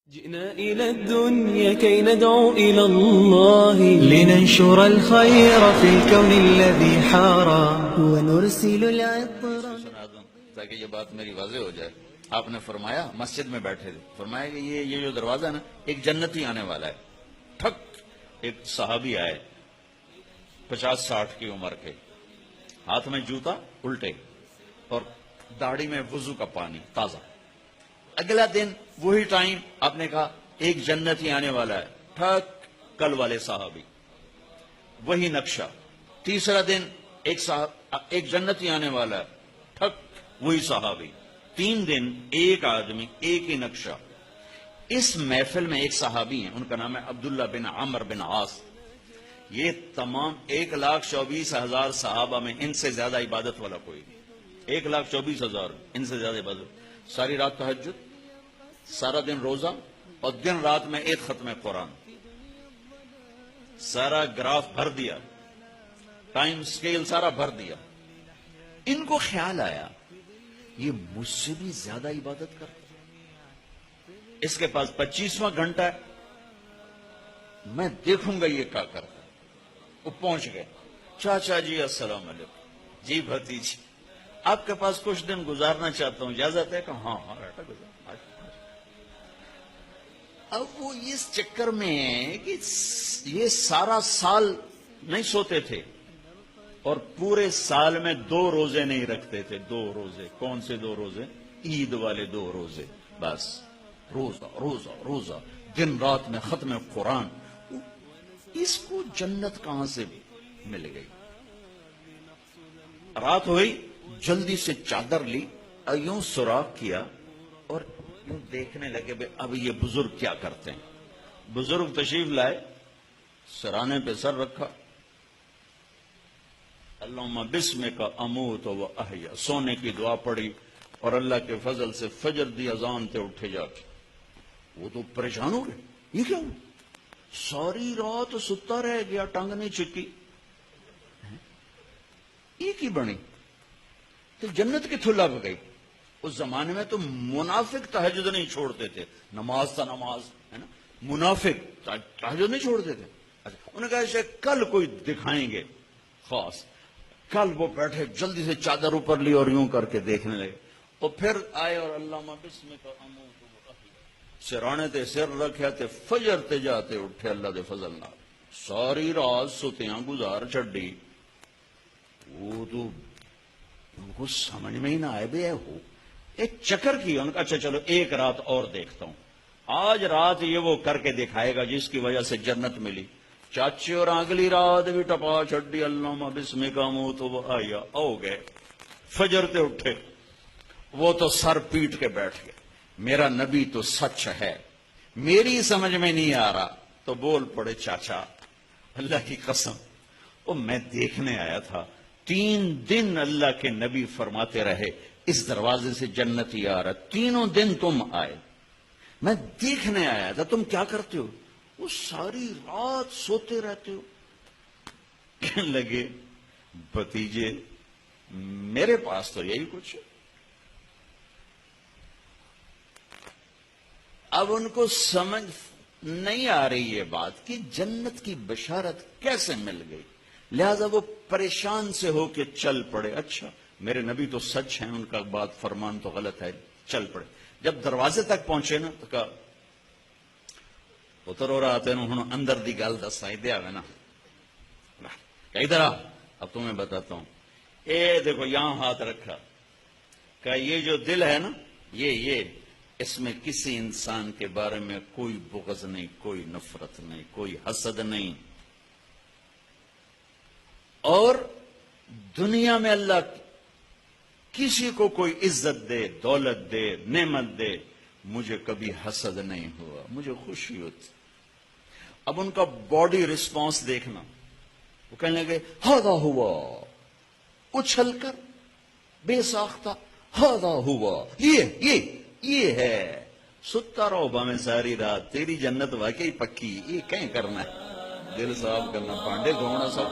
جئنا إلى الدنيا كي ندعو إلى الله لننشر الخير في الكون الذي حارى ونرسل العطر. سنا دوں تاکہ یہ بات میری واضح ہو جائے. آپ نے فرمایا مسجد میں بیٹھے تھے، فرمایا کہ یہ جو دروازہ ہے نا، ایک جنتی آنے والا ہے. ٹھک ایک صحابی آئے 50-60 کی عمر کے، ہاتھ میں جوتا الٹے اور داڑھی میں وضو کا پانی تازہ. اگلا دن وہی ٹائم آپ نے کہا ایک جنتی آنے والا ہے، ٹھک کل والے صحابی وہی نقشہ. تیسرا دن ایک جنتی آنے والا ہے، ٹھک وہی صحابی. 3 دن ایک آدمی ایک ہی نقشہ. اس محفل میں ایک صحابی ہیں، ان کا نام ہے عبداللہ بن عمر بن عاص. یہ تمام 1,24,000 صحابہ میں ان سے زیادہ عبادت والا کوئی نہیں. 1,24,000 ان سے زیادہ عبادت. ساری رات تہجد، سارا دن روزہ، اور دن رات میں ایک ختم قرآن. سارا گراف بھر دیا، ٹائم سکیل سارا بھر دیا. ان کو خیال آیا یہ مجھ سے بھی زیادہ عبادت کرتا، اس کے پاس 25واں گھنٹہ ہے، میں دیکھوں گا یہ کیا کرتا. وہ پہنچ گئے. چاچا جی السلام علیکم. جی بھتیجی آپ کے پاس کچھ دن گزارنا چاہتا ہوں، اجازت ہے کہ ہاں بیٹا گزار. اب وہ اس چکر میں کہ یہ سارا سال نہیں سوتے تھے اور پورے سال میں 2 روزے نہیں رکھتے تھے. 2 روزے. کون سے 2 روزے؟ عید والے 2 روزے. بس روزہ روزہ روزہ، دن رات میں ختم قرآن. اس کو جنت کہاں سے مل گئی؟ رات ہوئی، جلدی سے چادر لی، یوں سوراخ کیا اور یوں دیکھنے لگے بھئی اب یہ بزرگ کیا کرتے ہیں. بزرگ تشریف لائے، سرانے پہ سر رکھا، اللہم بسمک اموت و احیا، سونے کی دعا پڑی اور اللہ کے فضل سے فجر دی اذان تے اٹھے جا کے. وہ تو پریشان ہو گئے، یہ کیا ہوا؟ ساری رات ستا رہ گیا، ٹنگ نہیں چکی، ایک ہی بنی تو جنت کی تھلا پہ گئی. اس زمانے میں تو منافق تہجد نہیں چھوڑتے تھے، نماز تا نماز ہے نا، منافق تہجد نہیں چھوڑتے تھے. اچھا انہوں نے کہا اسے کل کوئی دکھائیں گے خاص. کل وہ بیٹھے، جلدی سے چادر اوپر لی اور یوں کر کے دیکھنے لگے. اور پھر آئے اور اللہم بسمک اموت و احیا، سرانے تے سر رکھے تے فجر تے جاتے اٹھے اللہ دے فضل نال. ساری رات ستیاں گزار چھڈی. وہ تو ان کو سمجھ میں ہی نہ آئے بے ہو ایک چکر کیا. ان کا اچھا چلو ایک رات اور دیکھتا ہوں، آج رات یہ وہ کر کے دکھائے گا جس کی وجہ سے جنت ملی. چاچے اور اگلی رات بھی ٹپا چھڈی، اللہم بسمک اموت و احیا. ہو گئے فجر تے اٹھے. وہ تو سر پیٹ کے بیٹھ گئے، میرا نبی تو سچ ہے، میری سمجھ میں نہیں آ رہا. تو بول پڑے چاچا اللہ کی قسم وہ میں دیکھنے آیا تھا. 3 دن اللہ کے نبی فرماتے رہے اس دروازے سے جنتی آ رہا. 3 دن تم آئے، میں دیکھنے آیا تھا تم کیا کرتے ہو. وہ ساری رات سوتے رہتے ہو. کہنے لگے بھتیجے میرے پاس تو یہی کچھ ہے. اب ان کو سمجھ نہیں آ رہی یہ بات کہ جنت کی بشارت کیسے مل گئی. لہذا وہ پریشان سے ہو کے چل پڑے. اچھا میرے نبی تو سچ ہیں، ان کا بات فرمان تو غلط ہے. چل پڑے. جب دروازے تک پہنچے نا تو کہا پتر ہو رہا تین ہوں اندر دی گل دسا دیا ہے نا، ادھر آ اب تمہیں بتاتا ہوں. اے دیکھو یہاں ہاتھ رکھا، کہ یہ جو دل ہے نا، یہ اس میں کسی انسان کے بارے میں کوئی بغض نہیں، کوئی نفرت نہیں، کوئی حسد نہیں. اور دنیا میں اللہ کسی کو کوئی عزت دے، دولت دے، نعمت دے، مجھے کبھی حسد نہیں ہوا، مجھے خوشی ہوتی. اب ان کا باڈی رسپانس دیکھنا. وہ کہنے لگے ہاذا ہوا، اچھل کر بے ساختہ، ہاذا ہوا، یہ ہے. ستا رہو باں میں ساری رات، تیری جنت واقعی پکی. یہ کہیں کرنا ہے، دل صاف کرنا، پانڈے دھونا سب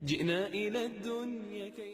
جئنا إلى الدنيا كي